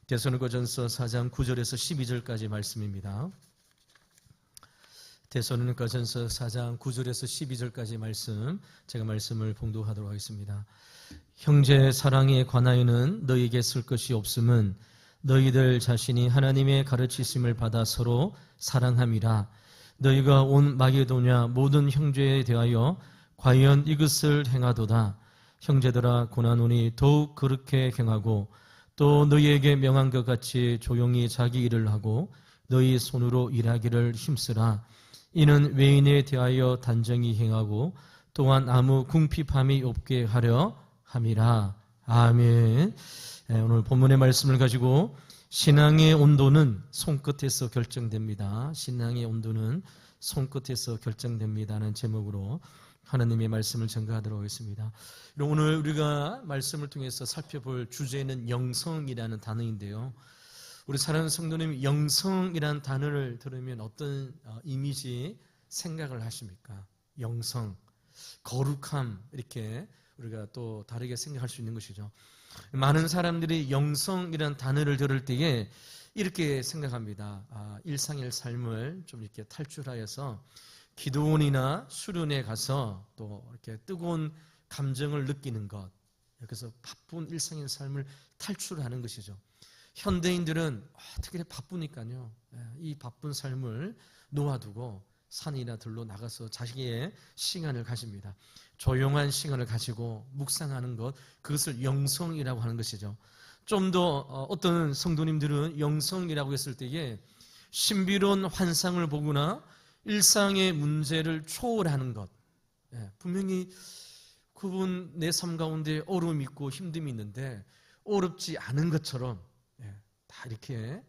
데살로니가전서 4장 9절에서 12절까지 말씀입니다. 데살로니가전서 4장 9절에서 12절까지 말씀, 제가 말씀을 봉독하도록 하겠습니다. 형제 사랑에 관하여는 너희에게 쓸 것이 없음은 너희들 자신이 하나님의 가르치심을 받아 서로 사랑함이라. 너희가 온 마게도냐 모든 형제에 대하여 과연 이것을 행하도다. 형제들아 고나노니 더욱 그렇게 행하고 또 너희에게 명한 것 같이 조용히 자기 일을 하고 너희 손으로 일하기를 힘쓰라. 이는 외인에 대하여 단정히 행하고 또한 아무 궁핍함이 없게 하려 함이라. 아멘. 오늘 본문의 말씀을 가지고 신앙의 온도는 손끝에서 결정됩니다. 신앙의 온도는 손끝에서 결정됩니다는 제목으로 하나님의 말씀을 전가하도록 하겠습니다. 오늘 우리가 말씀을 통해서 살펴볼 주제는 영성이라는 단어인데요. 우리 사랑하는 성도님, 영성이라는 단어를 들으면 어떤 이미지 생각을 하십니까? 영성, 거룩함, 이렇게 우리가 또 다르게 생각할 수 있는 것이죠. 많은 사람들이 영성이라는 단어를 들을 때에 이렇게 생각합니다. 일상의 삶을 좀 이렇게 탈출하여서 기도원이나 수련회 가서 또 이렇게 뜨거운 감정을 느끼는 것, 그래서 바쁜 일상의 삶을 탈출하는 것이죠. 현대인들은 특히 바쁘니까요, 이 바쁜 삶을 놓아두고 산이나 들로 나가서 자기의 시간을 가집니다. 조용한 시간을 가지고 묵상하는 것, 그것을 영성이라고 하는 것이죠. 좀 더 어떤 성도님들은 영성이라고 했을 때에 신비로운 환상을 보거나 일상의 문제를 초월하는 것, 분명히 그분 내 삶 가운데 어려움이 있고 힘듦이 있는데 어렵지 않은 것처럼 다 이렇게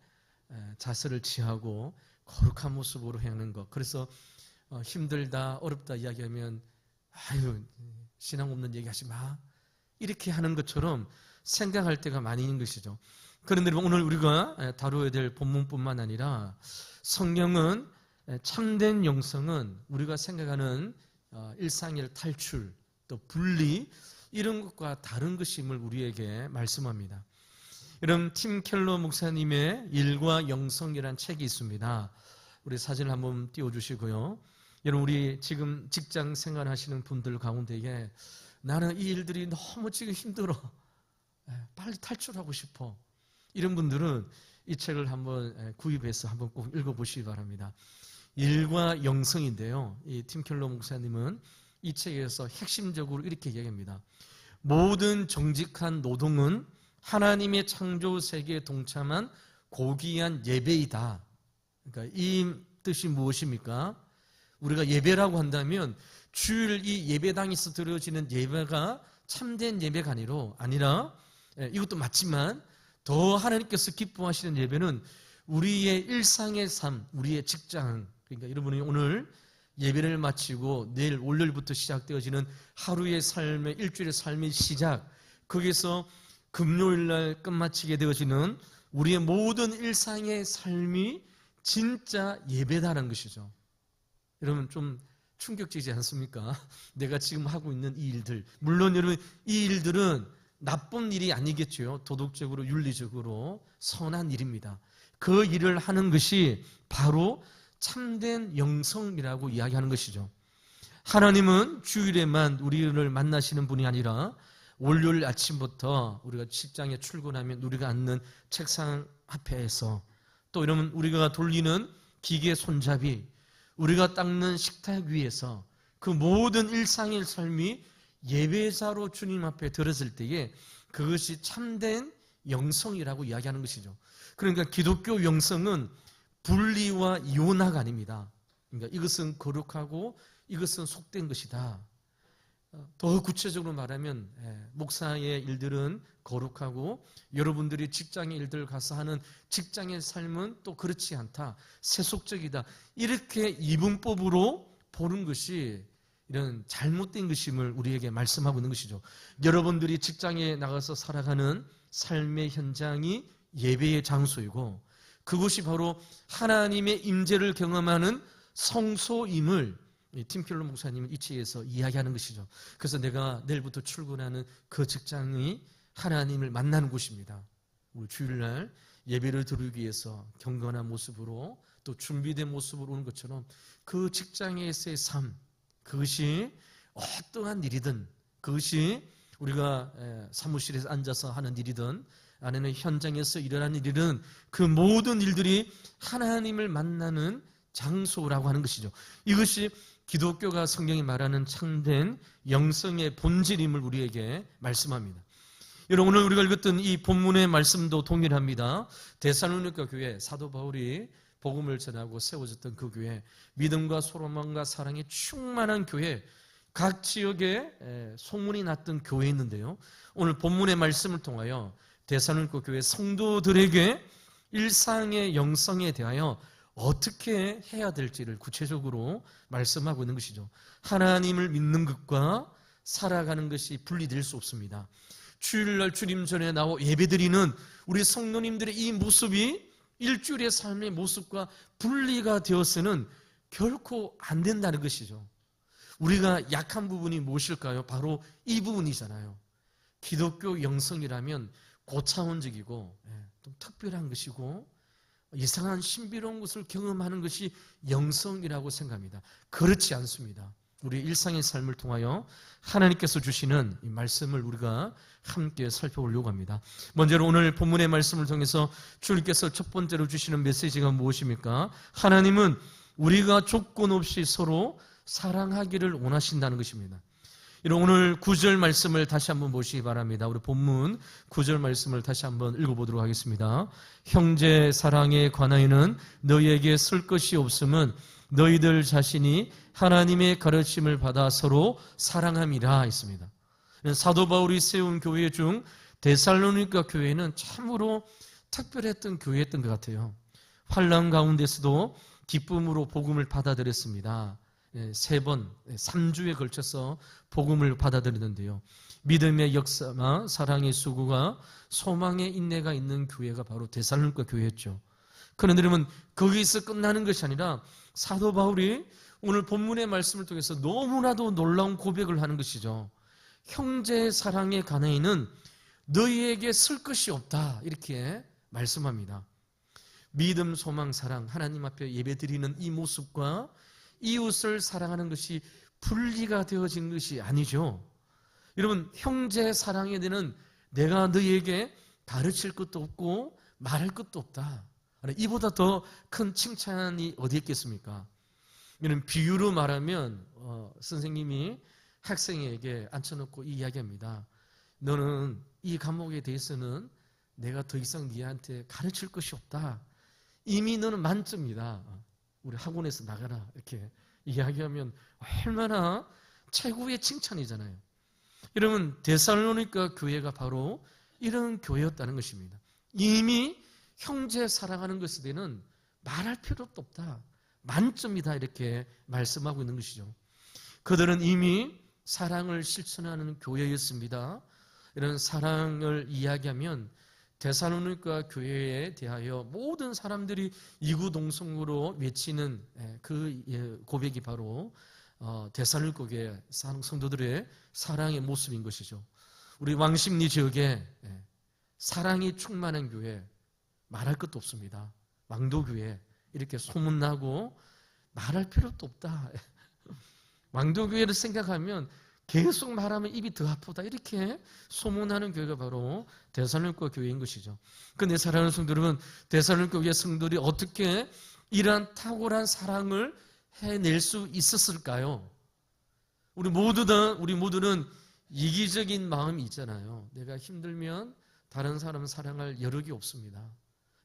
자세를 취하고 거룩한 모습으로 행하는 것. 그래서 힘들다 어렵다 이야기하면 아유 신앙 없는 얘기하지 마, 이렇게 하는 것처럼 생각할 때가 많이 있는 것이죠. 그런데 오늘 우리가 다루어야 될 본문뿐만 아니라 성경은 참된 영성은 우리가 생각하는 일상의 탈출, 또 분리, 이런 것과 다른 것임을 우리에게 말씀합니다. 여러분, 팀 켈러 목사님의 일과 영성이라는 책이 있습니다. 우리 사진을 한번 띄워주시고요. 여러분, 우리 지금 직장 생활하시는 분들 가운데에 나는 이 일들이 너무 지금 힘들어, 빨리 탈출하고 싶어, 이런 분들은 이 책을 한번 구입해서 한번 꼭 읽어보시기 바랍니다. 일과 영성인데요, 이 팀 켈러 목사님은 이 책에서 핵심적으로 이렇게 얘기합니다. 모든 정직한 노동은 하나님의 창조 세계에 동참한 고귀한 예배이다. 그러니까 이 뜻이 무엇입니까? 우리가 예배라고 한다면 주일 이 예배당에서 드려지는 예배가 참된 예배가 아니라 이것도 맞지만 더 하나님께서 기뻐하시는 예배는 우리의 일상의 삶, 우리의 직장, 그러니까 여러분이 오늘 예배를 마치고 내일 월요일부터 시작되어지는 하루의 삶의, 일주일의 삶의 시작, 거기서 금요일날 끝마치게 되어지는 우리의 모든 일상의 삶이 진짜 예배다라는 것이죠. 여러분 좀 충격적이지 않습니까? 내가 지금 하고 있는 이 일들, 물론 여러분 이 일들은 나쁜 일이 아니겠죠. 도덕적으로 윤리적으로 선한 일입니다. 그 일을 하는 것이 바로 참된 영성이라고 이야기하는 것이죠. 하나님은 주일에만 우리를 만나시는 분이 아니라 월요일 아침부터 우리가 직장에 출근하면 우리가 앉는 책상 앞에서, 또 이러면 우리가 돌리는 기계 손잡이, 우리가 닦는 식탁 위에서 그 모든 일상의 삶이 예배자로 주님 앞에 들었을 때에 그것이 참된 영성이라고 이야기하는 것이죠. 그러니까 기독교 영성은 분리와 이원화가 아닙니다. 그러니까 이것은 거룩하고 이것은 속된 것이다. 더 구체적으로 말하면 목사의 일들은 거룩하고 여러분들이 직장의 일들 가서 하는 직장의 삶은 또 그렇지 않다, 세속적이다, 이렇게 이분법으로 보는 것이 이런 잘못된 것임을 우리에게 말씀하고 있는 것이죠. 여러분들이 직장에 나가서 살아가는 삶의 현장이 예배의 장소이고 그것이 바로 하나님의 임재를 경험하는 성소임을 팀 켈러 목사님은 이 책에서 이야기하는 것이죠. 그래서 내가 내일부터 출근하는 그 직장이 하나님을 만나는 곳입니다. 우리 주일날 예배를 드리기 위해서 경건한 모습으로 또 준비된 모습으로 오는 것처럼 그 직장에서의 삶, 그것이 어떠한 일이든, 그것이 우리가 사무실에서 앉아서 하는 일이든 아니면 현장에서 일어나는 일이든 그 모든 일들이 하나님을 만나는 장소라고 하는 것이죠. 이것이 기독교가 성경이 말하는 참된 영성의 본질임을 우리에게 말씀합니다. 여러분, 오늘 우리가 읽었던 이 본문의 말씀도 동일합니다. 데살로니가 교회, 사도 바울이 복음을 전하고 세워졌던 그 교회, 믿음과 소망과 사랑에 충만한 교회, 각 지역에 소문이 났던 교회였는데요, 오늘 본문의 말씀을 통하여 데살로니가 교회 성도들에게 일상의 영성에 대하여 어떻게 해야 될지를 구체적으로 말씀하고 있는 것이죠. 하나님을 믿는 것과 살아가는 것이 분리될 수 없습니다. 주일날 주님 전에 나와 예배드리는 우리 성도님들의 이 모습이 일주일의 삶의 모습과 분리가 되어서는 결코 안 된다는 것이죠. 우리가 약한 부분이 무엇일까요? 바로 이 부분이잖아요. 기독교 영성이라면 고차원적이고 좀 특별한 것이고 이상한 신비로운 것을 경험하는 것이 영성이라고 생각합니다. 그렇지 않습니다. 우리 일상의 삶을 통하여 하나님께서 주시는 이 말씀을 우리가 함께 살펴보려고 합니다. 먼저 오늘 본문의 말씀을 통해서 주님께서 첫 번째로 주시는 메시지가 무엇입니까? 하나님은 우리가 조건 없이 서로 사랑하기를 원하신다는 것입니다. 오늘 9절 말씀을 다시 한번 보시기 바랍니다. 우리 본문 9절 말씀을 다시 한번 읽어보도록 하겠습니다. 형제 사랑에 관하여는 너희에게 쓸 것이 없음은 너희들 자신이 하나님의 가르침을 받아 서로 사랑함이라 했습니다. 사도 바울이 세운 교회 중 데살로니가 교회는 참으로 특별했던 교회였던 것 같아요. 환난 가운데서도 기쁨으로 복음을 받아들였습니다. 3번, 3주에 걸쳐서 복음을 받아들이는데요, 믿음의 역사와 사랑의 수고가 소망의 인내가 있는 교회가 바로 데살로니가 교회였죠. 그런데 여러분, 거기서 끝나는 것이 아니라 사도 바울이 오늘 본문의 말씀을 통해서 너무나도 놀라운 고백을 하는 것이죠. 형제의 사랑에 관하여는 너희에게 쓸 것이 없다, 이렇게 말씀합니다. 믿음, 소망, 사랑, 하나님 앞에 예배드리는 이 모습과 이웃을 사랑하는 것이 분리가 되어진 것이 아니죠. 여러분, 형제 사랑에 대한 내가 너희에게 가르칠 것도 없고 말할 것도 없다. 이보다 더 큰 칭찬이 어디 있겠습니까? 이런 비유로 말하면 선생님이 학생에게 앉혀놓고 이 이야기합니다. 너는 이 과목에 대해서는 내가 더 이상 네한테 가르칠 것이 없다. 이미 너는 만점이다. 우리 학원에서 나가라, 이렇게 이야기하면 얼마나 최고의 칭찬이잖아요. 여러분, 데살로니가 교회가 바로 이런 교회였다는 것입니다. 이미 형제 사랑하는 것에 대해서는 말할 필요도 없다, 만점이다, 이렇게 말씀하고 있는 것이죠. 그들은 이미 사랑을 실천하는 교회였습니다. 이런 사랑을 이야기하면 데살로니가 교회에 대하여 모든 사람들이 이구동성으로 외치는 그 고백이 바로 데살로니가 교회 성도들의 사랑의 모습인 것이죠. 우리 왕십리 지역에 사랑이 충만한 교회, 말할 것도 없습니다. 왕도교회, 이렇게 소문나고 말할 필요도 없다. 왕도교회를 생각하면 계속 말하면 입이 더 아프다, 이렇게 소문하는 교회가 바로 데살로니가 교회인 것이죠. 그런데 사랑하는 성도 여러분, 데살로니가 교회 성도들이 어떻게 이러한 탁월한 사랑을 해낼 수 있었을까요? 우리 모두는 이기적인 마음이 있잖아요. 내가 힘들면 다른 사람을 사랑할 여력이 없습니다.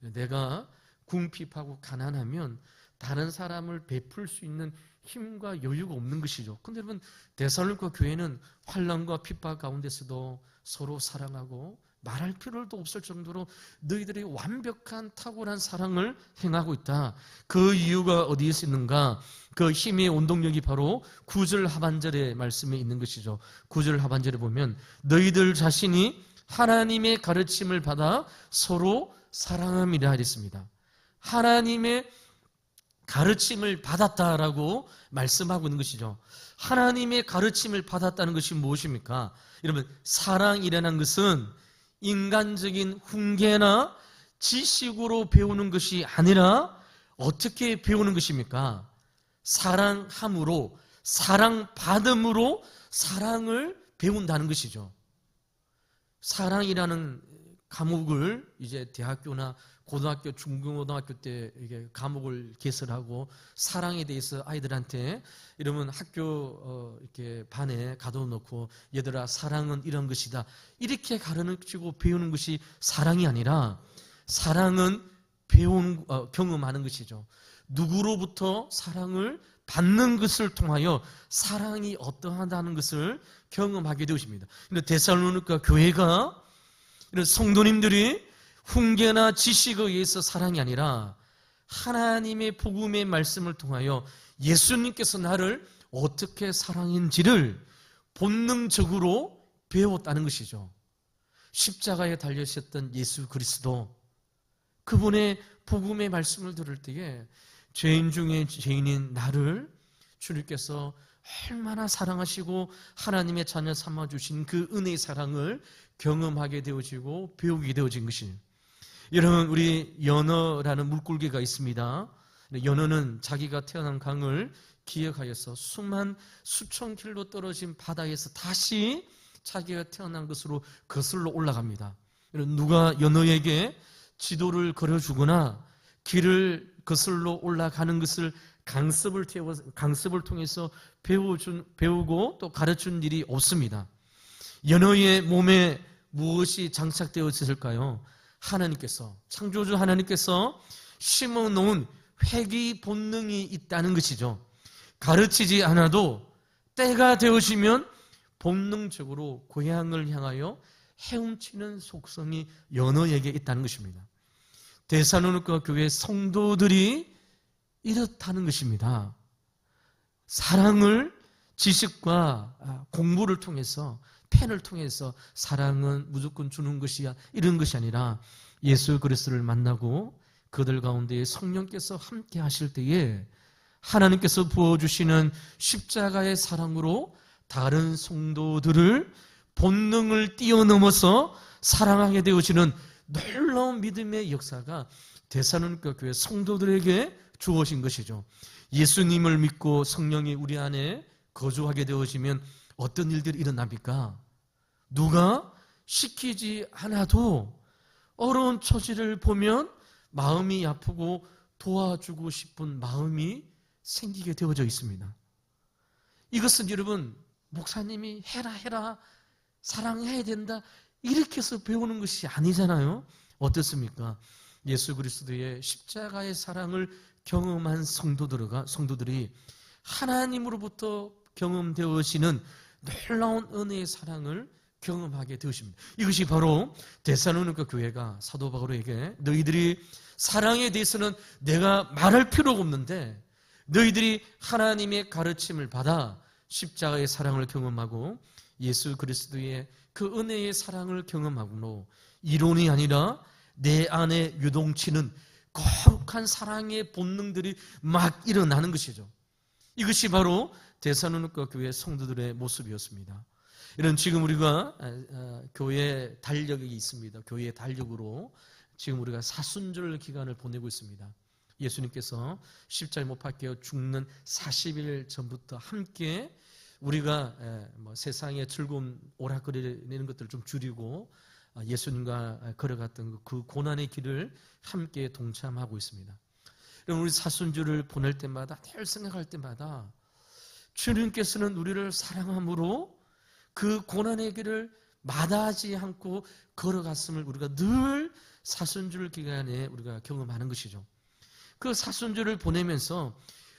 내가 궁핍하고 가난하면 다른 사람을 베풀 수 있는 힘과 여유가 없는 것이죠. 그런데 여러분, 데살로니가 교회는 환난과 핍박 가운데서도 서로 사랑하고 말할 필요도 없을 정도로 너희들이 완벽한 탁월한 사랑을 행하고 있다. 그 이유가 어디에 있는가? 그 힘의 원동력이 바로 9절 하반절의 말씀에 있는 것이죠. 9절 하반절에 보면 너희들 자신이 하나님의 가르침을 받아 서로 사랑함이라 했습니다. 하나님의 가르침을 받았다라고 말씀하고 있는 것이죠. 하나님의 가르침을 받았다는 것이 무엇입니까? 여러분, 사랑이라는 것은 인간적인 훈계나 지식으로 배우는 것이 아니라 어떻게 배우는 것입니까? 사랑함으로, 사랑받음으로 사랑을 배운다는 것이죠. 사랑이라는 과목을 이제 대학교나 고등학교, 중고등학교 때 이게 과목을 개설하고 사랑에 대해서 아이들한테 이러면 학교 이렇게 반에 가둬놓고 얘들아 사랑은 이런 것이다 이렇게 가르치고 배우는 것이 사랑이 아니라 사랑은 경험하는 것이죠. 누구로부터 사랑을 받는 것을 통하여 사랑이 어떠하다는 것을 경험하게 되십니다. 근데 데살로니가 교회가 이런 성도님들이 훈계나 지식에 의해서 사랑이 아니라 하나님의 복음의 말씀을 통하여 예수님께서 나를 어떻게 사랑했는지를 본능적으로 배웠다는 것이죠. 십자가에 달려있었던 예수 그리스도, 그분의 복음의 말씀을 들을 때에 죄인 중에 죄인인 나를 주님께서 얼마나 사랑하시고 하나님의 자녀 삼아주신 그 은혜의 사랑을 경험하게 되어지고 배우게 되어진 것이에요. 여러분, 우리 연어라는 물고기가 있습니다. 연어는 자기가 태어난 강을 기억하여서 수천 킬로 떨어진 바다에서 다시 자기가 태어난 것으로 거슬러 올라갑니다. 누가 연어에게 지도를 그려주거나 길을 거슬러 올라가는 것을 강습을 통해서 배우고 또 가르친 일이 없습니다. 연어의 몸에 무엇이 장착되어 있을까요? 하나님께서, 창조주 하나님께서 심어놓은 회귀 본능이 있다는 것이죠. 가르치지 않아도 때가 되어지면 본능적으로 고향을 향하여 헤엄치는 속성이 연어에게 있다는 것입니다. 데살로니가 교회 성도들이 이렇다는 것입니다. 사랑을 지식과 공부를 통해서, 펜을 통해서 사랑은 무조건 주는 것이야 이런 것이 아니라 예수 그리스도를 만나고 그들 가운데 성령께서 함께 하실 때에 하나님께서 부어주시는 십자가의 사랑으로 다른 성도들을 본능을 뛰어넘어서 사랑하게 되어지는 놀라운 믿음의 역사가 데살로니가 교회 성도들에게 주어진 것이죠. 예수님을 믿고 성령이 우리 안에 거주하게 되어지면 어떤 일들이 일어납니까? 누가 시키지 않아도 어려운 처지를 보면 마음이 아프고 도와주고 싶은 마음이 생기게 되어져 있습니다. 이것은 여러분, 목사님이 해라 사랑해야 된다 이렇게 해서 배우는 것이 아니잖아요. 어떻습니까? 예수 그리스도의 십자가의 사랑을 경험한 성도들이 하나님으로부터 경험되어지는 놀라운 은혜의 사랑을 경험하게 되었습니다. 이것이 바로 데살로니가 교회가 사도 바울에게 너희들이 사랑에 대해서는 내가 말할 필요가 없는데 너희들이 하나님의 가르침을 받아 십자가의 사랑을 경험하고 예수 그리스도의 그 은혜의 사랑을 경험하므로 이론이 아니라 내 안에 유동치는 거룩한 사랑의 본능들이 막 일어나는 것이죠. 이것이 바로 데살로니가 교회 성도들의 모습이었습니다. 이런 지금 우리가 교회 달력이 있습니다. 교회의 달력으로 지금 우리가 사순절 기간을 보내고 있습니다. 예수님께서 십자가에 못 박혀 죽는 40일 전부터 함께 우리가 세상의 즐거운 오락거리는 것들을 좀 줄이고 예수님과 걸어갔던 그 고난의 길을 함께 동참하고 있습니다. 우리 사순절을 보낼 때마다, 늘 생각할 때마다 주님께서는 우리를 사랑함으로 그 고난의 길을 마다하지 않고 걸어갔음을 우리가 늘 사순절 기간에 우리가 경험하는 것이죠. 그 사순절을 보내면서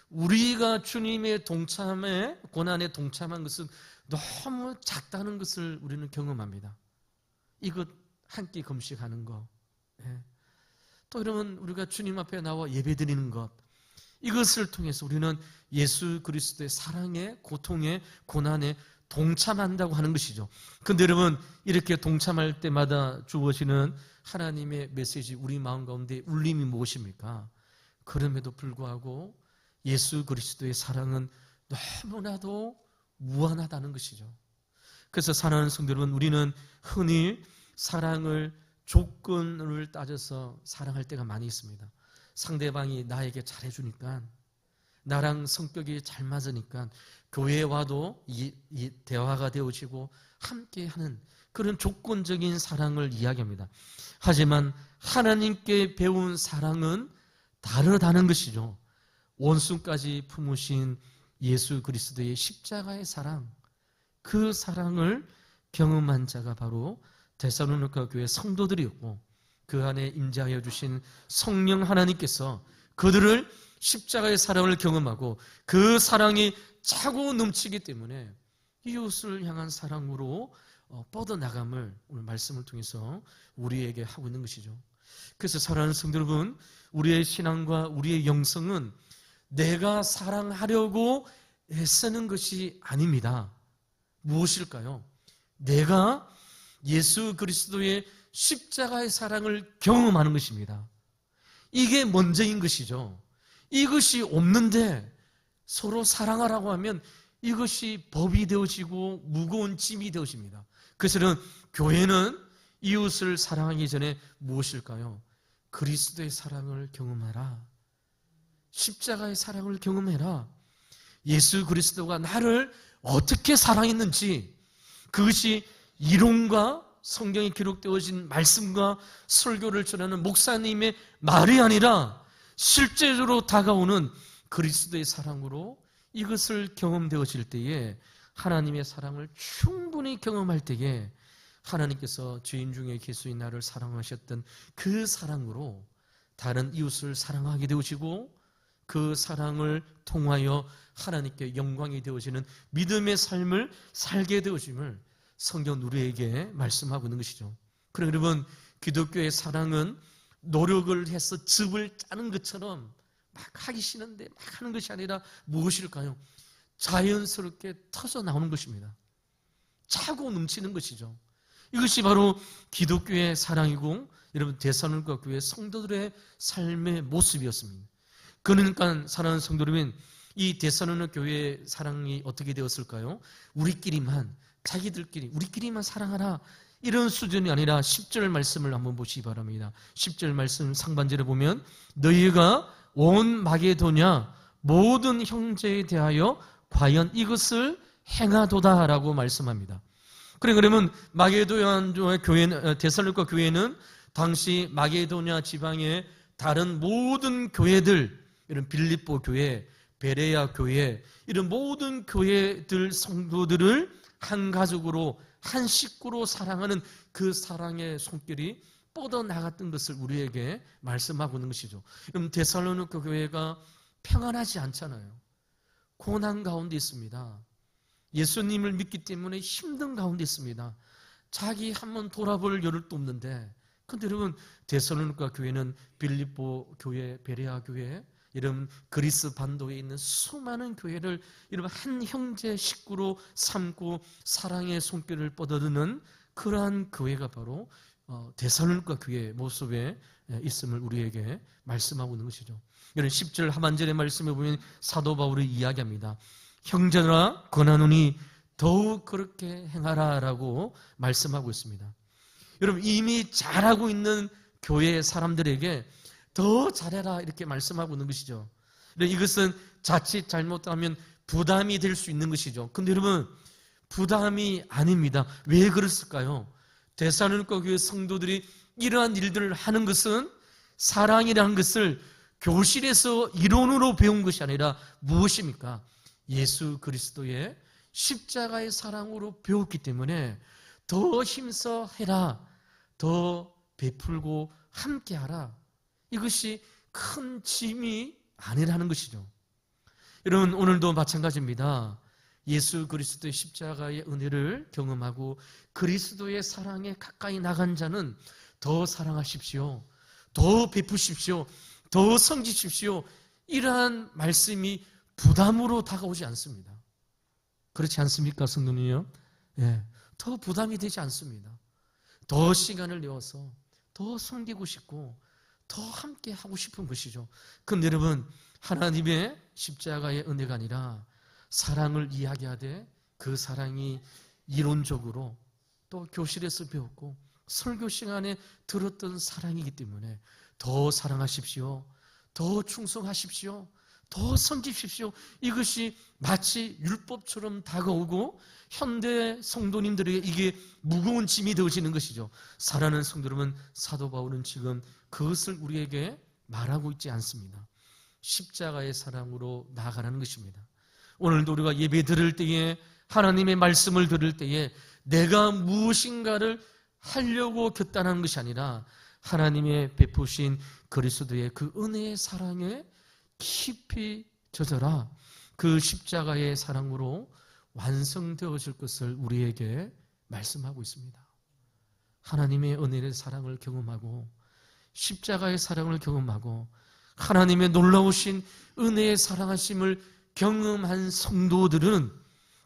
우리가 주님의 동참에, 고난에 동참한 것은 너무 작다는 것을 우리는 경험합니다. 이것 한 끼 금식하는 거, 또 이러면 우리가 주님 앞에 나와 예배드리는 것, 이것을 통해서 우리는 예수 그리스도의 사랑에, 고통에, 고난에 동참한다고 하는 것이죠. 그런데 여러분, 이렇게 동참할 때마다 주어지는 하나님의 메시지, 우리 마음 가운데 울림이 무엇입니까? 그럼에도 불구하고 예수 그리스도의 사랑은 너무나도 무한하다는 것이죠. 그래서 사랑하는 성도 여러분, 우리는 흔히 사랑을 조건을 따져서 사랑할 때가 많이 있습니다. 상대방이 나에게 잘해주니까, 나랑 성격이 잘 맞으니까 교회에 와도 이 대화가 되어지고 함께하는 그런 조건적인 사랑을 이야기합니다. 하지만 하나님께 배운 사랑은 다르다는 것이죠. 원수까지 품으신 예수 그리스도의 십자가의 사랑, 그 사랑을 경험한 자가 바로 데살로니가 교회 성도들이었고, 그 안에 임재하여 주신 성령 하나님께서 그들을 십자가의 사랑을 경험하고 그 사랑이 차고 넘치기 때문에 이웃을 향한 사랑으로 뻗어나감을 오늘 말씀을 통해서 우리에게 하고 있는 것이죠. 그래서 사랑하는 성도 여러분, 우리의 신앙과 우리의 영성은 내가 사랑하려고 애쓰는 것이 아닙니다. 무엇일까요? 내가 예수 그리스도의 십자가의 사랑을 경험하는 것입니다. 이게 먼저인 것이죠. 이것이 없는데 서로 사랑하라고 하면 이것이 법이 되어지고 무거운 짐이 되어집니다. 그래서 교회는 이웃을 사랑하기 전에 무엇일까요? 그리스도의 사랑을 경험하라. 십자가의 사랑을 경험해라. 예수 그리스도가 나를 어떻게 사랑했는지, 그것이 이론과 성경에 기록되어진 말씀과 설교를 전하는 목사님의 말이 아니라 실제로 다가오는 그리스도의 사랑으로 이것을 경험되어질 때에, 하나님의 사랑을 충분히 경험할 때에 하나님께서 죄인 중에 예수인 나를 사랑하셨던 그 사랑으로 다른 이웃을 사랑하게 되어지고, 그 사랑을 통하여 하나님께 영광이 되어지는 믿음의 삶을 살게 되어짐을 성경 우리에게 말씀하고 있는 것이죠. 그럼 여러분, 기독교의 사랑은 노력을 해서 즙을 짜는 것처럼 막 하기 싫은데 막 하는 것이 아니라 무엇일까요? 자연스럽게 터져 나오는 것입니다. 차고 넘치는 것이죠. 이것이 바로 기독교의 사랑이고, 여러분 데살로니가 교회 성도들의 삶의 모습이었습니다. 그러니까 사랑하는 성도 여러분, 이 데살로니가 교회의 사랑이 어떻게 되었을까요? 우리끼리만, 자기들끼리 우리끼리만 사랑하라, 이런 수준이 아니라 10절 말씀을 한번 보시기 바랍니다. 10절 말씀 상반절에 보면 너희가 온 마게도냐 모든 형제에 대하여 과연 이것을 행하도다라고 말씀합니다. 그러면 마게도냐 교회는, 데살로니가 교회는 당시 마게도냐 지방의 다른 모든 교회들, 이런 빌립보 교회, 베레아 교회, 이런 모든 교회들 성도들을 한 가족으로, 한 식구로 사랑하는 그 사랑의 손길이 뻗어나갔던 것을 우리에게 말씀하고 있는 것이죠. 그럼 데살로니가 교회가 평안하지 않잖아요. 고난 가운데 있습니다. 예수님을 믿기 때문에 힘든 가운데 있습니다. 자기 한번 돌아볼 여력도 없는데, 그런데 여러분 데살로니가 교회는 빌립보 교회, 베레아 교회, 이런 그리스 반도에 있는 수많은 교회를 여러분 한 형제 식구로 삼고 사랑의 손길을 뻗어드는 그러한 교회가 바로 데살로니가 교회의 모습에 있음을 우리에게 말씀하고 있는 것이죠. 이런 10절 하반절의 말씀에 보면 사도 바울이 이야기합니다. 형제들아 권하노니 더욱 그렇게 행하라라고 말씀하고 있습니다. 여러분 이미 잘하고 있는 교회 사람들에게 더 잘해라 이렇게 말씀하고 있는 것이죠. 이것은 자칫 잘못하면 부담이 될 수 있는 것이죠. 그런데 여러분 부담이 아닙니다. 왜 그랬을까요? 데살로니가 교회 성도들이 이러한 일들을 하는 것은 사랑이라는 것을 교실에서 이론으로 배운 것이 아니라 무엇입니까? 예수 그리스도의 십자가의 사랑으로 배웠기 때문에 더 힘써 해라, 더 베풀고 함께하라, 이것이 큰 짐이 아니라는 것이죠. 여러분 오늘도 마찬가지입니다. 예수 그리스도의 십자가의 은혜를 경험하고 그리스도의 사랑에 가까이 나간 자는 더 사랑하십시오, 더 베푸십시오, 더 섬기십시오, 이러한 말씀이 부담으로 다가오지 않습니다. 그렇지 않습니까 성도님이요? 예, 더 부담이 되지 않습니다. 더 시간을 내어서 더 섬기고 싶고 더 함께 하고 싶은 것이죠. 그런데 여러분 하나님의 십자가의 은혜가 아니라 사랑을 이야기하되 그 사랑이 이론적으로 또 교실에서 배웠고 설교 시간에 들었던 사랑이기 때문에 더 사랑하십시오. 더 충성하십시오. 더 섬기십시오. 이것이 마치 율법처럼 다가오고 현대 성도님들에게 이게 무거운 짐이 되어지는 것이죠. 사랑하는 성도 여러분, 사도 바울은 지금 그것을 우리에게 말하고 있지 않습니다. 십자가의 사랑으로 나아가라는 것입니다. 오늘도 우리가 예배 드릴 때에, 하나님의 말씀을 들을 때에 내가 무엇인가를 하려고 결단하는 것이 아니라 하나님의 베푸신 그리스도의 그 은혜의 사랑에 깊이 젖어라. 그 십자가의 사랑으로 완성되어질 것을 우리에게 말씀하고 있습니다. 하나님의 은혜의 사랑을 경험하고 십자가의 사랑을 경험하고 하나님의 놀라우신 은혜의 사랑하심을 경험한 성도들은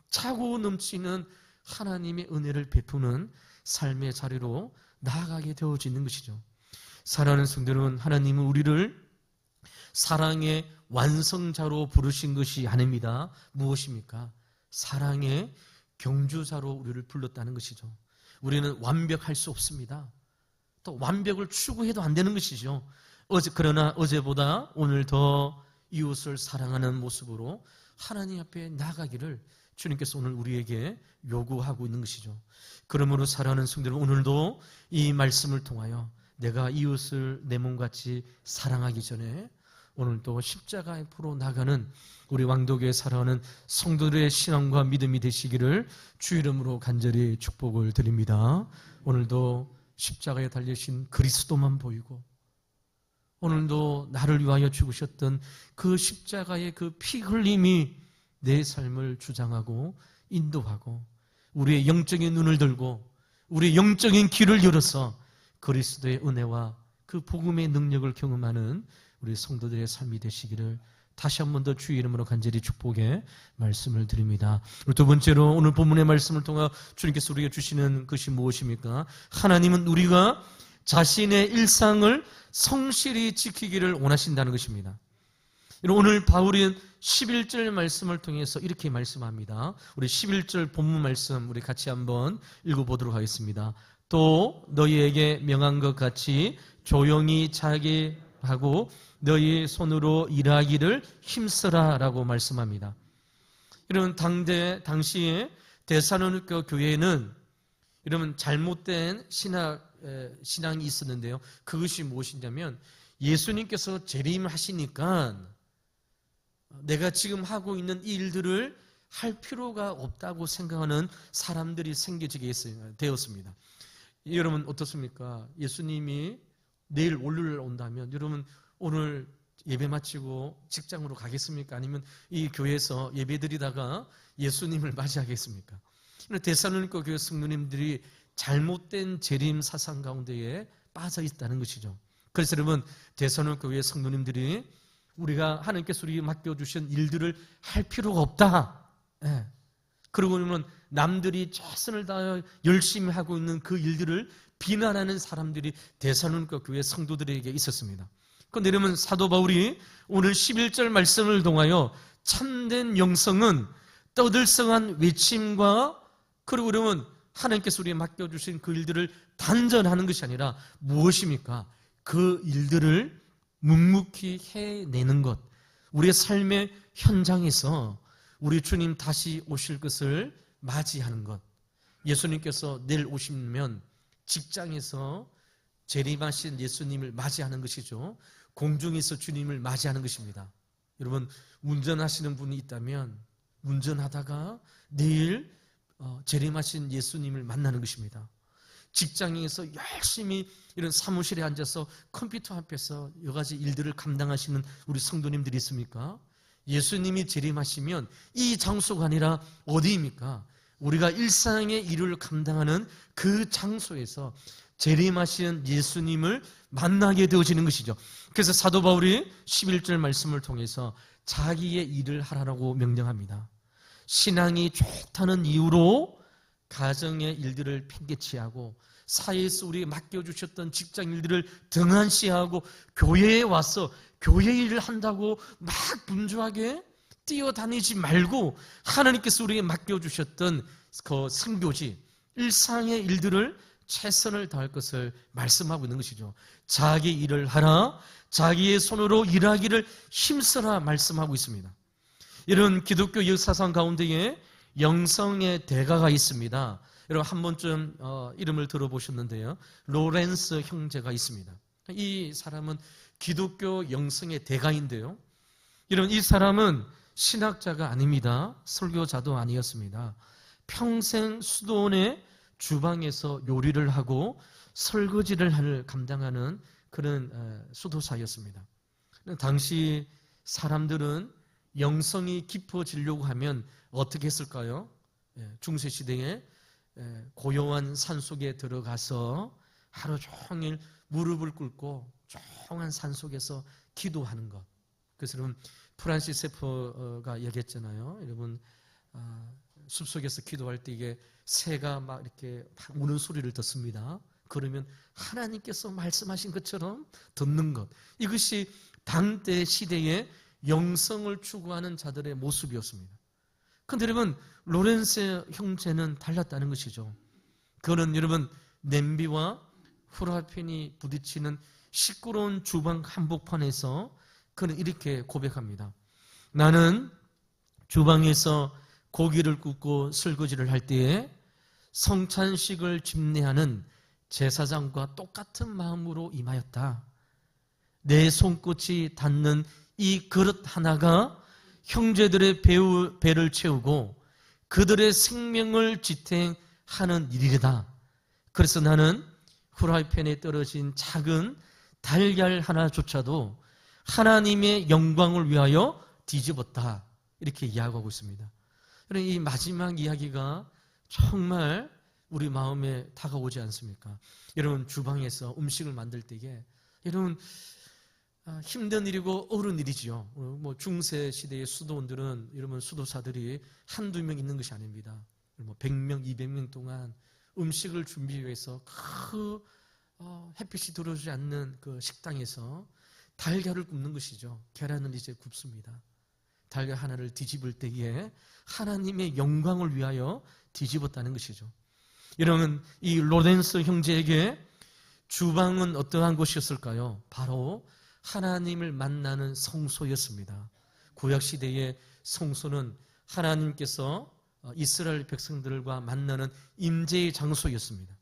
차고 넘치는 하나님의 은혜를 베푸는 삶의 자리로 나아가게 되어지는 것이죠. 사랑하는 성도는 하나님은 우리를 사랑의 완성자로 부르신 것이 아닙니다. 무엇입니까? 사랑의 경주자로 우리를 불렀다는 것이죠. 우리는 완벽할 수 없습니다. 또 완벽을 추구해도 안 되는 것이죠. 그러나 어제보다 오늘 더 이웃을 사랑하는 모습으로 하나님 앞에 나가기를 주님께서 오늘 우리에게 요구하고 있는 것이죠. 그러므로 사랑하는 성도들, 오늘도 이 말씀을 통하여 내가 이웃을 내 몸같이 사랑하기 전에 오늘도 십자가 앞으로 나가는 우리 왕도교에 살아가는 성도들의 신앙과 믿음이 되시기를 주 이름으로 간절히 축복을 드립니다. 오늘도 십자가에 달리신 그리스도만 보이고 오늘도 나를 위하여 죽으셨던 그 십자가의 그 피 흘림이 내 삶을 주장하고 인도하고 우리의 영적인 눈을 들고 우리의 영적인 길을 열어서 그리스도의 은혜와 그 복음의 능력을 경험하는 우리 성도들의 삶이 되시기를 다시 한 번 더 주의 이름으로 간절히 축복의 말씀을 드립니다. 두 번째로 오늘 본문의 말씀을 통해 주님께서 우리에게 주시는 것이 무엇입니까? 하나님은 우리가 자신의 일상을 성실히 지키기를 원하신다는 것입니다. 오늘 바울은 11절 말씀을 통해서 이렇게 말씀합니다. 우리 11절 본문 말씀 우리 같이 한번 읽어보도록 하겠습니다. 또 너희에게 명한 것 같이 조용히 자게 하고 너희 손으로 일하기를 힘써라 라고 말씀합니다. 이런 당시에 데살로니가 교회에는 이러면 잘못된 신앙이 있었는데요. 그것이 무엇이냐면 예수님께서 재림하시니까 내가 지금 하고 있는 이 일들을 할 필요가 없다고 생각하는 사람들이 생겨지게 되었습니다. 여러분 어떻습니까? 예수님이 내일 월요일 온다면 여러분 오늘 예배 마치고 직장으로 가겠습니까? 아니면 이 교회에서 예배 드리다가 예수님을 맞이하겠습니까? 데살로니가 교회 성도님들이 잘못된 재림 사상 가운데에 빠져 있다는 것이죠. 그래서 여러분 데살로니가 교회 성도님들이 우리가 하나님께서 우리에게 맡겨주신 일들을 할 필요가 없다. 예. 그러고 보면 남들이 최선을 다하여 열심히 하고 있는 그 일들을 비난하는 사람들이 데살로니가 교회 성도들에게 있었습니다. 그런데 여러분 사도 바울이 오늘 11절 말씀을 통하여 참된 영성은 떠들썩한 외침과 그리고 여러분 하나님께서 우리에게 맡겨주신 그 일들을 단전하는 것이 아니라 무엇입니까? 그 일들을 묵묵히 해내는 것. 우리의 삶의 현장에서 우리 주님 다시 오실 것을 맞이하는 것. 예수님께서 내일 오시면 직장에서 재림하신 예수님을 맞이하는 것이죠. 공중에서 주님을 맞이하는 것입니다. 여러분 운전하시는 분이 있다면 운전하다가 내일 재림하신 예수님을 만나는 것입니다. 직장에서 열심히 이런 사무실에 앉아서 컴퓨터 앞에서 여러 가지 일들을 감당하시는 우리 성도님들이 있습니까? 예수님이 재림하시면 이 장소가 아니라 어디입니까? 우리가 일상의 일을 감당하는 그 장소에서 재림하신 예수님을 만나게 되어지는 것이죠. 그래서 사도 바울이 11절 말씀을 통해서 자기의 일을 하라고 명령합니다. 신앙이 좋다는 이유로 가정의 일들을 팽개치하고 사회에서 우리에게 맡겨주셨던 직장 일들을 등한시하고 교회에 와서 교회 일을 한다고 막 분주하게 뛰어다니지 말고 하나님께서 우리에게 맡겨주셨던 그 선교지 일상의 일들을 최선을 다할 것을 말씀하고 있는 것이죠. 자기 일을 하라, 자기의 손으로 일하기를 힘써라 말씀하고 있습니다. 이런 기독교 역사상 가운데에 영성의 대가가 있습니다. 여러분 한 번쯤 이름을 들어보셨는데요. 로렌스 형제가 있습니다. 이 사람은 기독교 영성의 대가인데요. 이 사람은 신학자가 아닙니다. 설교자도 아니었습니다. 평생 수도원의 주방에서 요리를 하고 설거지를 감당하는 그런 수도사였습니다. 당시 사람들은 영성이 깊어지려고 하면 어떻게 했을까요? 중세시대에 고요한 산속에 들어가서 하루 종일 무릎을 꿇고 조용한 산속에서 기도하는 것. 그래서 여러분 프란시스 세퍼가 얘기했잖아요. 여러분 숲속에서 기도할 때 이게 새가 막 이렇게 막 우는 소리를 듣습니다. 그러면 하나님께서 말씀하신 것처럼 듣는 것. 이것이 당대 시대의 영성을 추구하는 자들의 모습이었습니다. 그런데 여러분 로렌스 형제는 달랐다는 것이죠. 그는 여러분 냄비와 후라이팬이 부딪히는 시끄러운 주방 한복판에서 그는 이렇게 고백합니다. 나는 주방에서 고기를 굽고 설거지를 할 때에 성찬식을 집례하는 제사장과 똑같은 마음으로 임하였다. 내 손끝이 닿는 이 그릇 하나가 형제들의 배를 채우고 그들의 생명을 지탱하는 일이다. 그래서 나는 후라이팬에 떨어진 작은 달걀 하나조차도 하나님의 영광을 위하여 뒤집었다. 이렇게 이야기하고 있습니다. 이 마지막 이야기가 정말 우리 마음에 다가오지 않습니까? 여러분 주방에서 음식을 만들 때에 여러분 힘든 일이고 어려운 일이지요. 중세 시대의 수도원들은 여러분 수도사들이 한두 명 있는 것이 아닙니다. 100명, 200명 동안 음식을 준비하기 위해서 그 햇빛이 들어오지 않는 그 식당에서 달걀을 굽는 것이죠. 계란을 이제 굽습니다. 달걀 하나를 뒤집을 때에 하나님의 영광을 위하여 뒤집었다는 것이죠. 이런 이 로렌스 형제에게 주방은 어떠한 곳이었을까요? 바로 하나님을 만나는 성소였습니다. 구약시대의 성소는 하나님께서 이스라엘 백성들과 만나는 임재의 장소였습니다.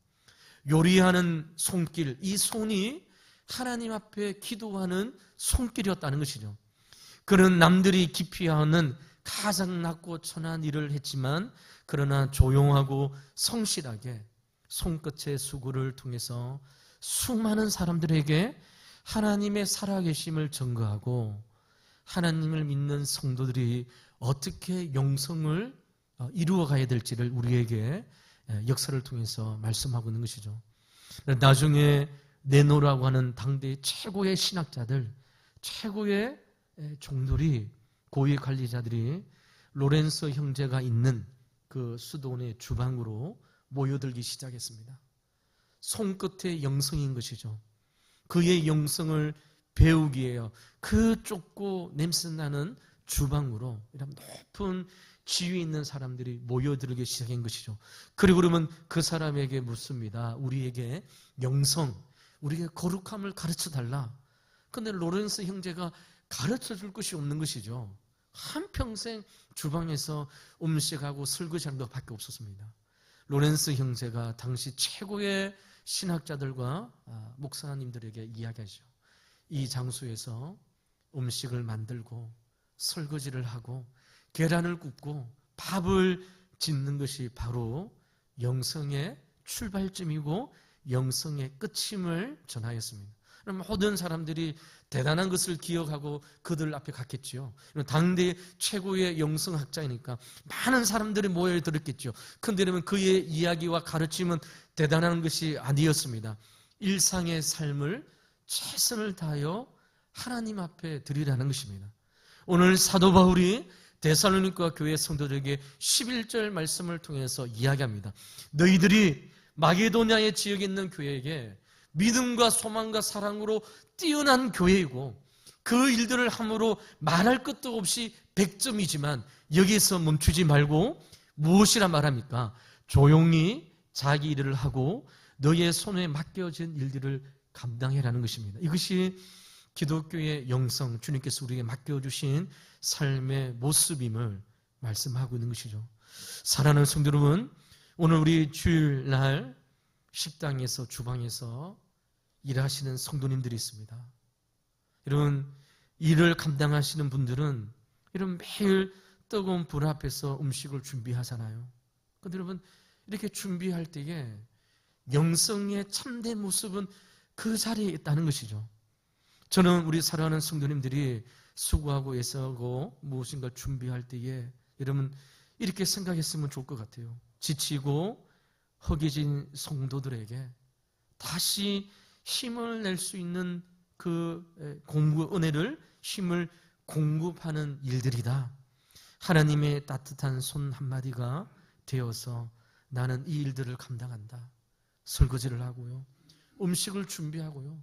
요리하는 손길, 이 손이 하나님 앞에 기도하는 손길이었다는 것이죠. 그는 남들이 기피하는 가장 낮고 천한 일을 했지만 그러나 조용하고 성실하게 손끝의 수고를 통해서 수많은 사람들에게 하나님의 살아계심을 증거하고 하나님을 믿는 성도들이 어떻게 영성을 이루어가야 될지를 우리에게 역사를 통해서 말씀하고 있는 것이죠. 나중에 네노라고 하는 당대의 최고의 신학자들, 최고의 종들이, 고위 관리자들이 로렌스 형제가 있는 그 수도원의 주방으로 모여들기 시작했습니다. 손끝의 영성인 것이죠. 그의 영성을 배우기 위해요. 그 좁고 냄새나는 주방으로 이런 높은 지위 있는 사람들이 모여들기 시작한 것이죠. 그리고 그러면 그 사람에게 묻습니다. 우리에게 영성, 우리에게 거룩함을 가르쳐달라. 그런데 로렌스 형제가 가르쳐줄 것이 없는 것이죠. 한평생 주방에서 음식하고 설거지하는 것밖에 없었습니다. 로렌스 형제가 당시 최고의 신학자들과 목사님들에게 이야기하죠. 이 장소에서 음식을 만들고 설거지를 하고 계란을 굽고 밥을 짓는 것이 바로 영성의 출발점이고 영성의 끝임을 전하였습니다. 모든 사람들이 대단한 것을 기억하고 그들 앞에 갔겠지요. 당대 최고의 영성학자이니까 많은 사람들이 모여들었겠죠. 그런데 그의 이야기와 가르침은 대단한 것이 아니었습니다. 일상의 삶을 최선을 다하여 하나님 앞에 드리라는 것입니다. 오늘 사도 바울이 데살로니가 교회 성도들에게 11절 말씀을 통해서 이야기합니다. 너희들이 마게도냐의 지역에 있는 교회에게 믿음과 소망과 사랑으로 뛰어난 교회이고 그 일들을 함으로 말할 것도 없이 100점이지만 여기에서 멈추지 말고 무엇이라 말합니까? 조용히 자기 일을 하고 너의 손에 맡겨진 일들을 감당해라는 것입니다. 이것이 기독교의 영성, 주님께서 우리에게 맡겨주신 삶의 모습임을 말씀하고 있는 것이죠. 사랑하는 성도 여러분, 오늘 우리 주일날 식당에서, 주방에서 일하시는 성도님들이 있습니다. 여러분, 일을 감당하시는 분들은 이런 매일 뜨거운 불 앞에서 음식을 준비하잖아요. 그런데 여러분, 이렇게 준비할 때에 영성의 참된 모습은 그 자리에 있다는 것이죠. 저는 우리 사랑하는 성도님들이 수고하고 애쓰고 무엇인가 준비할 때에 여러분 이렇게 생각했으면 좋을 것 같아요. 지치고 허기진 성도들에게 다시 힘을 낼 수 있는 그 은혜를, 힘을 공급하는 일들이다. 하나님의 따뜻한 손 한마디가 되어서 나는 이 일들을 감당한다. 설거지를 하고요, 음식을 준비하고요,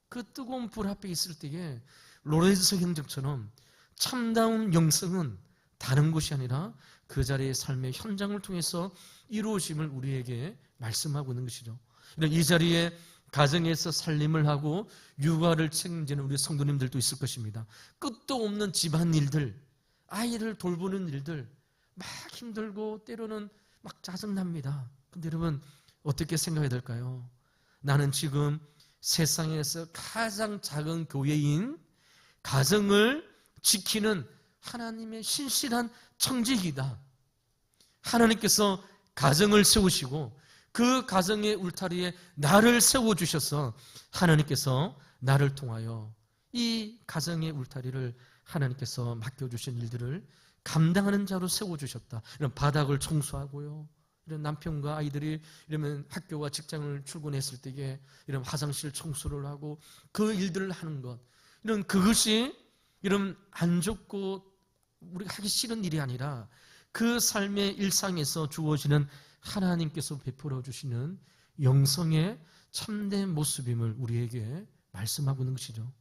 그 뜨거운 불 앞에 있을 때에 로레스 행적처럼 참다운 영성은 다른 것이 아니라 그 자리의 삶의 현장을 통해서 이루어짐을 우리에게 말씀하고 있는 것이죠. 이 자리에 가정에서 살림을 하고 육아를 책임지는 우리 성도님들도 있을 것입니다. 끝도 없는 집안일들, 아이를 돌보는 일들 막 힘들고 때로는 막 짜증납니다. 근데 여러분 어떻게 생각해야 될까요? 나는 지금 세상에서 가장 작은 교회인 가정을 지키는 하나님의 신실한 청지기다. 하나님께서 가정을 세우시고 그 가정의 울타리에 나를 세워주셔서 하나님께서 나를 통하여 이 가정의 울타리를 하나님께서 맡겨주신 일들을 감당하는 자로 세워주셨다. 이런 바닥을 청소하고요, 이런 남편과 아이들이 이러면 학교와 직장을 출근했을 때에 이런 화장실 청소를 하고 그 일들을 하는 것, 이런 그것이 이런 안 좋고 우리가 하기 싫은 일이 아니라 그 삶의 일상에서 주어지는 하나님께서 베풀어 주시는 영성의 참된 모습임을 우리에게 말씀하고 있는 것이죠.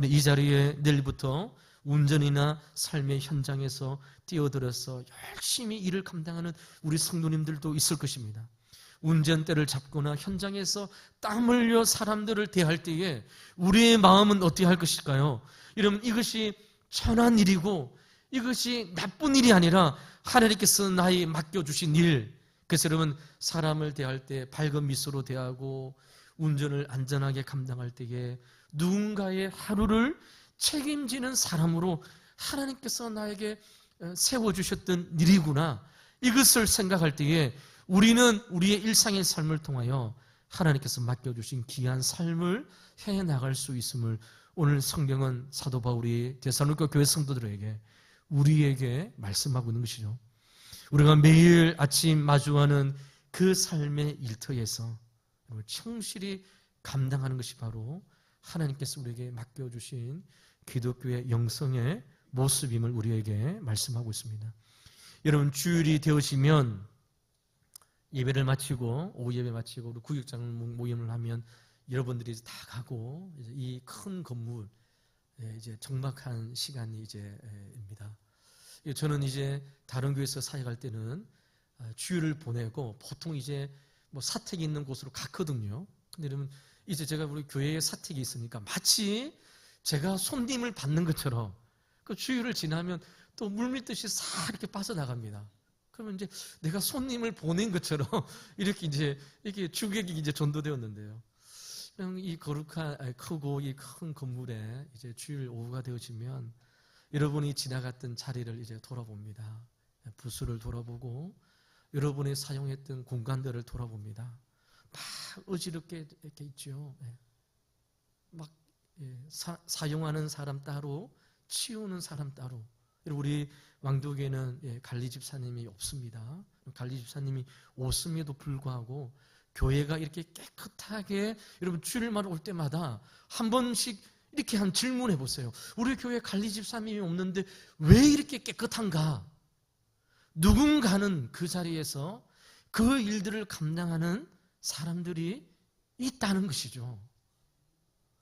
이 자리에 내일부터 운전이나 삶의 현장에서 뛰어들어서 열심히 일을 감당하는 우리 성도님들도 있을 것입니다. 운전대를 잡거나 현장에서 땀 흘려 사람들을 대할 때에 우리의 마음은 어떻게 할 것일까요? 여러분, 이것이 천한 일이고 이것이 나쁜 일이 아니라 하나님께서 나에게 맡겨주신 일. 그래서 여러분, 사람을 대할 때 밝은 미소로 대하고 운전을 안전하게 감당할 때에 누군가의 하루를 책임지는 사람으로 하나님께서 나에게 세워주셨던 일이구나, 이것을 생각할 때에 우리는 우리의 일상의 삶을 통하여 하나님께서 맡겨주신 귀한 삶을 해나갈 수 있음을 오늘 성경은 사도 바울이 데살로니가 교회 성도들에게, 우리에게 말씀하고 있는 것이죠. 우리가 매일 아침 마주하는 그 삶의 일터에서 충실히 감당하는 것이 바로 하나님께서 우리에게 맡겨주신 기독교의 영성의 모습임을 우리에게 말씀하고 있습니다. 여러분, 주일이 되어지면 예배를 마치고, 오후 예배 마치고 우리 구역장 모임을 하면 여러분들이 다 가고 이 큰 건물 이제 정막한 시간이 입니다. 저는 이제 다른 교회에서 사역할 때는 주일을 보내고 보통 이제 뭐 사택이 있는 곳으로 갔거든요. 근데 여러분, 이제 제가 우리 교회에 사택이 있으니까 마치 제가 손님을 받는 것처럼 그 주일을 지나면 또 물밀듯이 싹 이렇게 빠져나갑니다. 그러면 이제 내가 손님을 보낸 것처럼 이렇게 주객이 이제 전도되었는데요. 이 거룩한, 크고 이 큰 건물에 이제 주일 오후가 되어지면 여러분이 지나갔던 자리를 이제 돌아봅니다. 부스를 돌아보고 여러분이 사용했던 공간들을 돌아봅니다. 막 어지럽게 이렇게 있죠. 막 사용하는 사람 따로, 치우는 사람 따로. 우리 왕독에는 관리 집사님이 없습니다. 관리 집사님이 없음에도 불구하고 교회가 이렇게 깨끗하게, 여러분 주일마다 올 때마다 한 번씩 이렇게 한 질문해 보세요. 우리 교회 관리 집사님이 없는데 왜 이렇게 깨끗한가? 누군가는 그 자리에서 그 일들을 감당하는 사람들이 있다는 것이죠.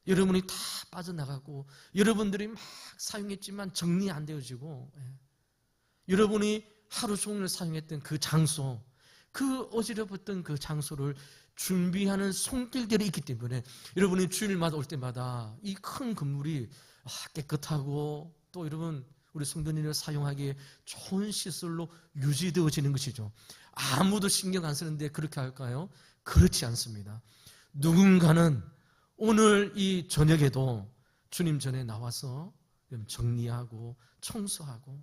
여러분이 다 빠져나가고 여러분들이 막 사용했지만 정리 안 되어지고, 여러분이 하루 종일 사용했던 그 장소, 그 어지럽었던 그 장소를 준비하는 손길들이 있기 때문에 여러분이 주일마다 올 때마다 이 큰 건물이 깨끗하고 또 여러분 우리 성도님을 사용하기에 좋은 시설로 유지되어지는 것이죠. 아무도 신경 안 쓰는데 그렇게 할까요? 그렇지 않습니다. 누군가는 오늘 이 저녁에도 주님 전에 나와서 정리하고 청소하고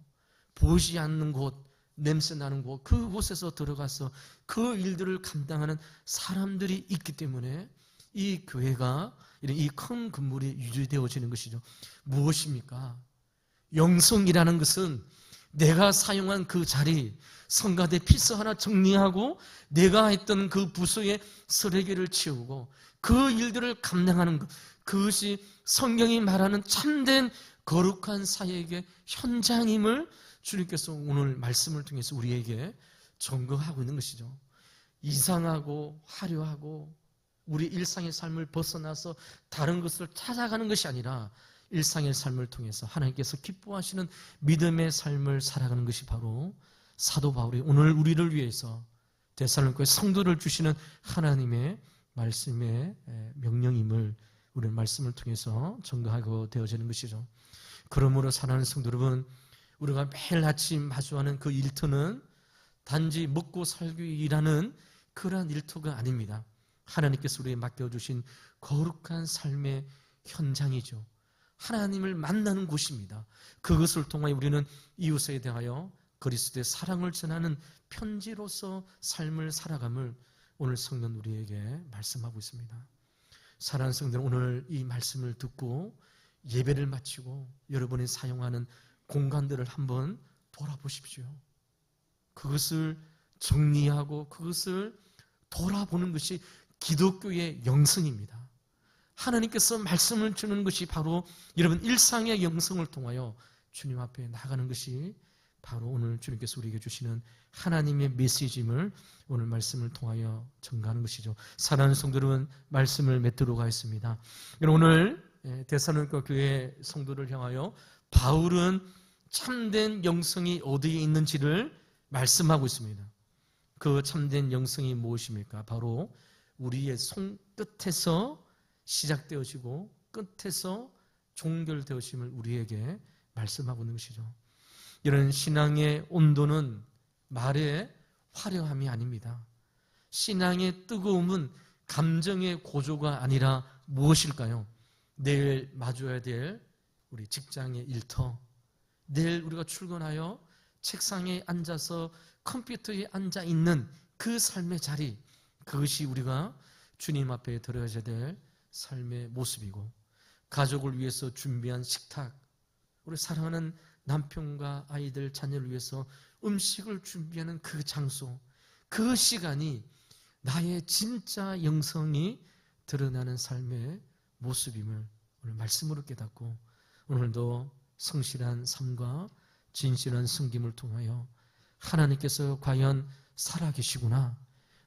보이지 않는 곳, 냄새 나는 곳, 그곳에서 들어가서 그 일들을 감당하는 사람들이 있기 때문에 이 교회가 이런 이 큰 건물이 유지되어지는 것이죠. 무엇입니까? 영성이라는 것은 내가 사용한 그 자리, 성가대 피서 하나 정리하고 내가 했던 그 부서에 쓰레기를 치우고 그 일들을 감당하는 것, 그것이 성경이 말하는 참된 거룩한 사역의 현장임을 주님께서 오늘 말씀을 통해서 우리에게 증거하고 있는 것이죠. 이상하고 화려하고 우리 일상의 삶을 벗어나서 다른 것을 찾아가는 것이 아니라 일상의 삶을 통해서 하나님께서 기뻐하시는 믿음의 삶을 살아가는 것이 바로 사도 바울이 오늘 우리를 위해서 데살로니가의 성도를 주시는 하나님의 말씀의 명령임을 우리는 말씀을 통해서 증거하고 되어지는 것이죠. 그러므로 사랑하는 성도 여러분, 우리가 매일 아침 마주하는 그 일터는 단지 먹고 살기 위하는 그러한 일터가 아닙니다. 하나님께서 우리에게 맡겨주신 거룩한 삶의 현장이죠. 하나님을 만나는 곳입니다. 그것을 통하여 우리는 이웃에 대하여 그리스도의 사랑을 전하는 편지로서 삶을 살아감을 오늘 성령 우리에게 말씀하고 있습니다. 사랑하는 성도들, 오늘 이 말씀을 듣고 예배를 마치고 여러분이 사용하는 공간들을 한번 돌아보십시오. 그것을 정리하고 그것을 돌아보는 것이 기독교의 영성입니다. 하나님께서 말씀을 주는 것이 바로 여러분 일상의 영성을 통하여 주님 앞에 나가는 것이 바로 오늘 주님께서 우리에게 주시는 하나님의 메시지임을 오늘 말씀을 통하여 전가하는 것이죠. 사랑하는 성도들은 말씀을 맺도록 하겠습니다. 오늘 데살로니가 교회 성도를 향하여 바울은 참된 영성이 어디에 있는지를 말씀하고 있습니다. 그 참된 영성이 무엇입니까? 바로 우리의 손끝에서 시작되어지고 끝에서 종결되어짐을 우리에게 말씀하고 있는 것이죠. 이런 신앙의 온도는 말의 화려함이 아닙니다. 신앙의 뜨거움은 감정의 고조가 아니라 무엇일까요? 내일 마주해야 될 우리 직장의 일터, 내일 우리가 출근하여 책상에 앉아서 컴퓨터에 앉아 있는 그 삶의 자리, 그것이 우리가 주님 앞에 드려야 될 삶의 모습이고, 가족을 위해서 준비한 식탁, 우리 사랑하는 남편과 아이들, 자녀를 위해서 음식을 준비하는 그 장소, 그 시간이 나의 진짜 영성이 드러나는 삶의 모습임을 오늘 말씀으로 깨닫고 오늘도 성실한 삶과 진실한 섬김을 통하여 하나님께서 과연 살아계시구나,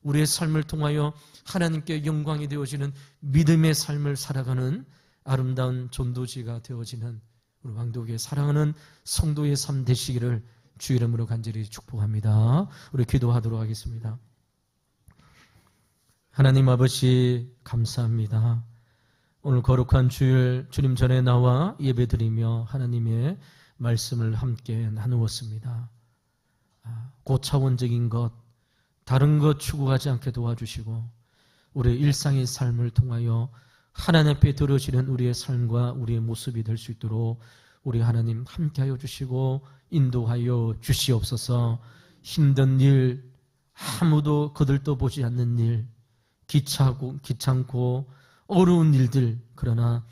우리의 삶을 통하여 하나님께 영광이 되어지는 믿음의 삶을 살아가는 아름다운 전도지가 되어지는 우리 왕도교회 사랑하는 성도의 삶 되시기를 주 이름으로 간절히 축복합니다. 우리 기도하도록 하겠습니다. 하나님 아버지 감사합니다. 오늘 거룩한 주일 주님 전에 나와 예배드리며 하나님의 말씀을 함께 나누었습니다. 고차원적인 것, 다른 것 추구하지 않게 도와주시고 우리의 일상의 삶을 통하여 하나님 앞에 드려지는 우리의 삶과 우리의 모습이 될 수 있도록 우리 하나님 함께하여 주시고 인도하여 주시옵소서. 힘든 일, 아무도 거들떠보지 않는 일, 귀찮고 어려운 일들, 그러나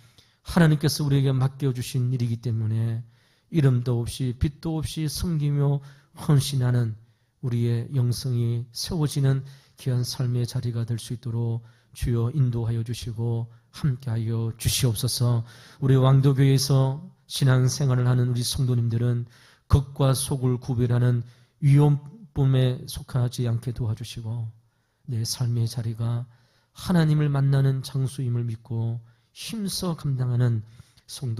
하나님께서 우리에게 맡겨주신 일이기 때문에 이름도 없이 빛도 없이 섬기며 헌신하는 우리의 영성이 세워지는 귀한 삶의 자리가 될 수 있도록 주여 인도하여 주시고 함께하여 주시옵소서. 우리 왕도교회에서 신앙생활을 하는 우리 성도님들은 겉과 속을 구별하는 위험범에 속하지 않게 도와주시고 내 삶의 자리가 하나님을 만나는 장소임을 믿고 힘써 감당하는 성도